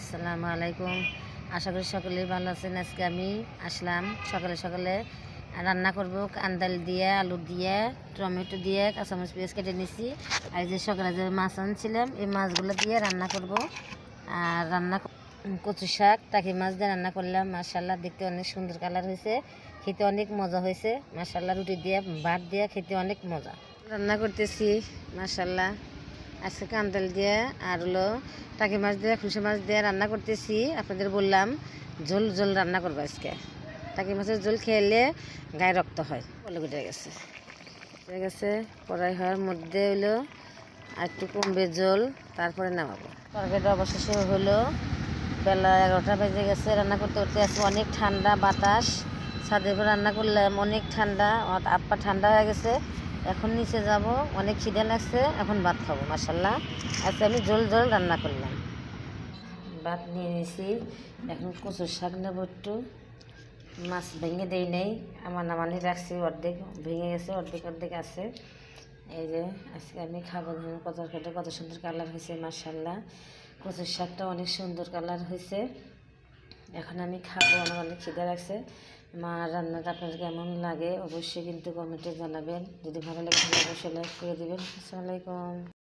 আসসালামু আলাইকুম। আশা করি সকলেই ভালো আছেন। আজকে আমি আসলাম সকালে সকালে রান্না করব কান্দাল দিয়ে, আলু দিয়ে, টমেটো দিয়ে, কাঁচামরিচ পেঁয়াজ কেটে নিছি। আর যে সকালে যে মাছ আনছিলাম এই মাছগুলো দিয়ে রান্না করব। আর কচু শাক টাকি মাছ দিয়ে রান্না করলাম। মাশাআল্লাহ দেখতে অনেক সুন্দর কালার হয়েছে, খেতে অনেক মজা হয়েছে। মাশাআল্লাহ রুটি দিয়ে ভাত দিয়ে খেতে অনেক মজা। রান্না করতেছি মাশাআল্লাহ আজকে কান্দাল দিয়ে আর হলো টাকি মাছ দিয়ে, খুশি মাছ দিয়ে রান্না করতেছি। আপনাদের বললাম ঝোল ঝোল রান্না করবো আজকে। টাকি মাছের ঝোল খেলে গায়ে রক্ত হয়। বলে উঠে গেছে কড়াই হওয়ার মধ্যে হলো আর একটু কমবে ঝোল, তারপরে নামাবো। তরকারিটা অবশেষে হলো বেলা 11টা বেজে গেছে। রান্না করতে করতে আজকে অনেক ঠান্ডা বাতাস, ছাদের উপর রান্না করলাম, অনেক ঠান্ডা, আপা ঠান্ডা হয়ে গেছে। এখন নিচে যাব, অনেক খিদে লাগছে, এখন ভাত খাবো। মাশাআল্লাহ আজকে আমি ঝোল ঝোল রান্না করলাম। ভাত নিয়ে নিয়েছি, এখন কচুর শাক নেবো একটু। মাছ ভেঙে দেই নেই, আমার নামানি রাখছি, অর্ধেক ভেঙে গেছে, অর্ধেক অর্ধেক আছে। এই যে আজকে আমি খাবো। কত খেতে কত সুন্দর কালার হয়েছে মাশাআল্লাহ। কচুর শাকটা অনেক সুন্দর কালার হয়েছে। এখন আমি খাবো, আমার অনেক খিদে লাগছে। মা রান্নাটা আপনার কেমন লাগে অবশ্যই কিন্তু কমেন্টে জানাবেন। যদি ভালো লাগে তাহলে অবশ্যই লাইক করে দেবেন। আসসালামু আলাইকুম।